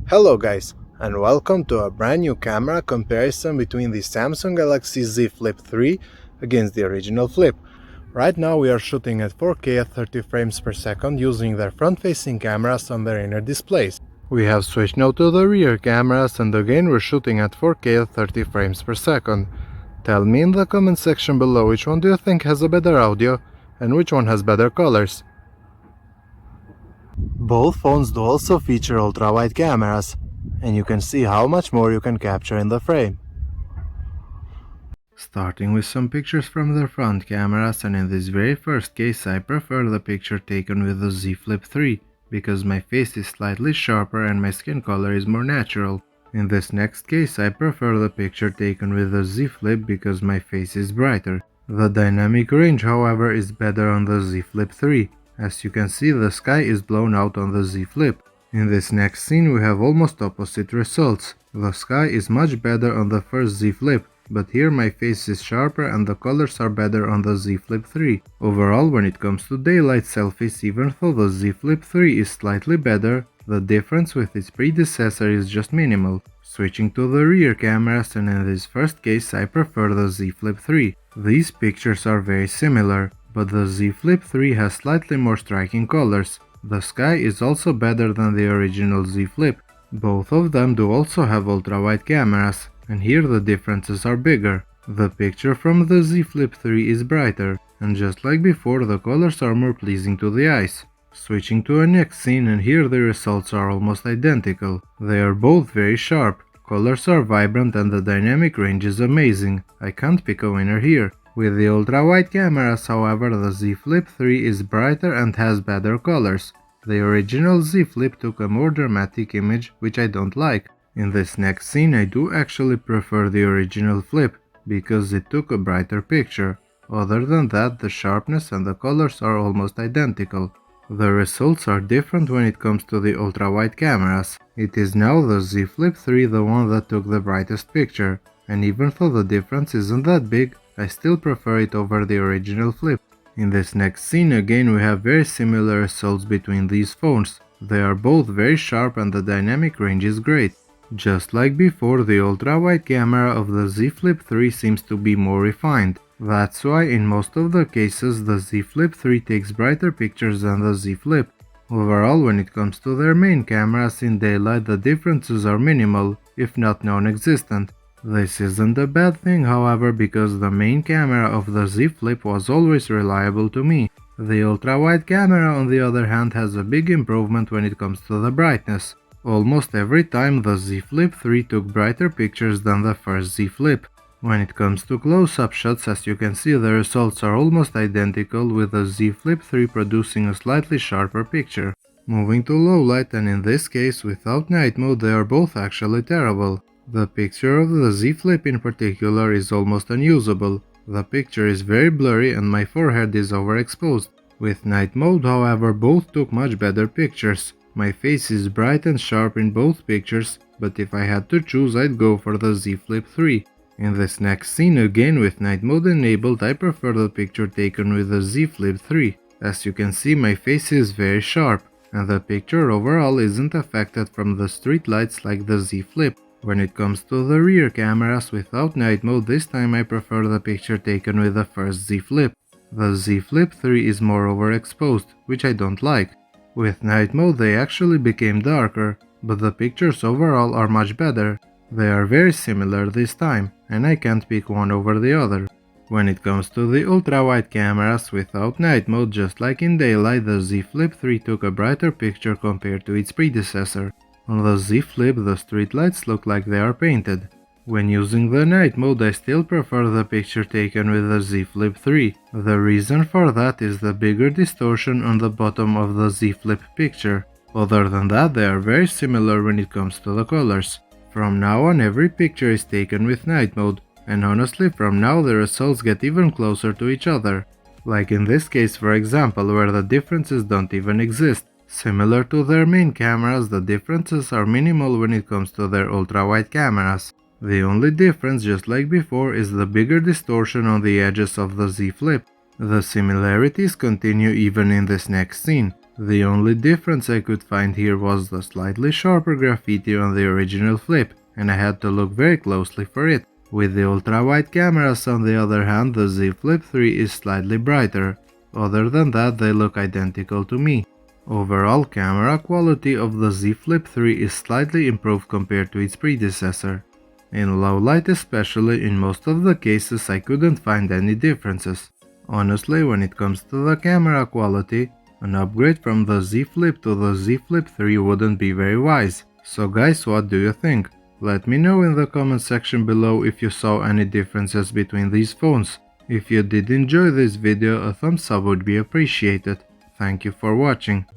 Hello guys, and welcome to a brand new camera comparison between the Samsung Galaxy Z Flip3 against the original Flip. Right now we are shooting at 4K at 30 frames per second using their front-facing cameras on their inner displays. We have switched now to the rear cameras, and again we're shooting at 4K at 30 frames per second. Tell me in the comment section below which one do you think has a better audio and which one has better colors. Both phones do also feature ultra-wide cameras, and you can see how much more you can capture in the frame. Starting with some pictures from their front cameras, and in this very first case I prefer the picture taken with the Z Flip3 because my face is slightly sharper and my skin color is more natural. In this next case I prefer the picture taken with the Z Flip because my face is brighter. The dynamic range, however, is better on the Z Flip3. As you can see, the sky is blown out on the Z Flip. In this next scene we have almost opposite results. The sky is much better on the first Z Flip, but here my face is sharper and the colors are better on the Z Flip 3. Overall, when it comes to daylight selfies, even though the Z Flip 3 is slightly better, the difference with its predecessor is just minimal. Switching to the rear cameras, and in this first case I prefer the Z Flip 3. These pictures are very similar, but the Z Flip 3 has slightly more striking colors. The sky is also better than the original Z Flip. Both of them do also have ultra-wide cameras, and here the differences are bigger. The picture from the Z Flip 3 is brighter, and just like before, the colors are more pleasing to the eyes. Switching to a next scene, and here the results are almost identical. They are both very sharp, colors are vibrant, and the dynamic range is amazing. I can't pick a winner here. With the ultra-wide cameras, however, the Z Flip 3 is brighter and has better colors. The original Z Flip took a more dramatic image, which I don't like. In this next scene I do actually prefer the original Flip, because it took a brighter picture. Other than that, the sharpness and the colors are almost identical. The results are different when it comes to the ultra-wide cameras. It is now the Z Flip 3 the one that took the brightest picture, and even though the difference isn't that big, I still prefer it over the original Flip. In this next scene again we have very similar results between these phones. They are both very sharp and the dynamic range is great. Just like before, the ultra-wide camera of the Z Flip 3 seems to be more refined. That's why in most of the cases the Z Flip 3 takes brighter pictures than the Z Flip. Overall, when it comes to their main cameras in daylight, the differences are minimal, if not non-existent. This isn't a bad thing, however, because the main camera of the Z Flip was always reliable to me. The ultra-wide camera, on the other hand, has a big improvement when it comes to the brightness. Almost every time the Z Flip 3 took brighter pictures than the first Z Flip. When it comes to close-up shots, as you can see, the results are almost identical, with the Z Flip 3 producing a slightly sharper picture. Moving to low light, and in this case without night mode, they are both actually terrible. The picture of the Z Flip in particular is almost unusable. The picture is very blurry and my forehead is overexposed. With night mode, however, both took much better pictures. My face is bright and sharp in both pictures, but if I had to choose, I'd go for the Z Flip 3. In this next scene, again with night mode enabled, I prefer the picture taken with the Z Flip 3. As you can see, my face is very sharp, and the picture overall isn't affected from the street lights like the Z Flip. When it comes to the rear cameras without night mode, this time I prefer the picture taken with the first Z Flip. The Z Flip 3 is more overexposed, which I don't like. With night mode they actually became darker, but the pictures overall are much better. They are very similar this time, and I can't pick one over the other. When it comes to the ultra-wide cameras without night mode, just like in daylight, the Z Flip 3 took a brighter picture compared to its predecessor. On the Z Flip, the streetlights look like they are painted. When using the night mode, I still prefer the picture taken with the Z Flip 3. The reason for that is the bigger distortion on the bottom of the Z Flip picture. Other than that, they are very similar when it comes to the colors. From now on, every picture is taken with night mode, and honestly, from now the results get even closer to each other. Like in this case, for example, where the differences don't even exist. Similar to their main cameras, the differences are minimal when it comes to their ultra-wide cameras. The only difference, just like before, is the bigger distortion on the edges of the Z Flip. The similarities continue even in this next scene. The only difference I could find here was the slightly sharper graffiti on the original Flip, and I had to look very closely for it. With the ultra-wide cameras on the other hand, the Z Flip3 is slightly brighter. Other than that, they look identical to me. Overall camera quality of the Z Flip3 is slightly improved compared to its predecessor. In low light especially, in most of the cases I couldn't find any differences. Honestly, when it comes to the camera quality, an upgrade from the Z Flip to the Z Flip 3 wouldn't be very wise. So guys, what do you think? Let me know in the comment section below if you saw any differences between these phones. If you did enjoy this video, a thumbs up would be appreciated. Thank you for watching.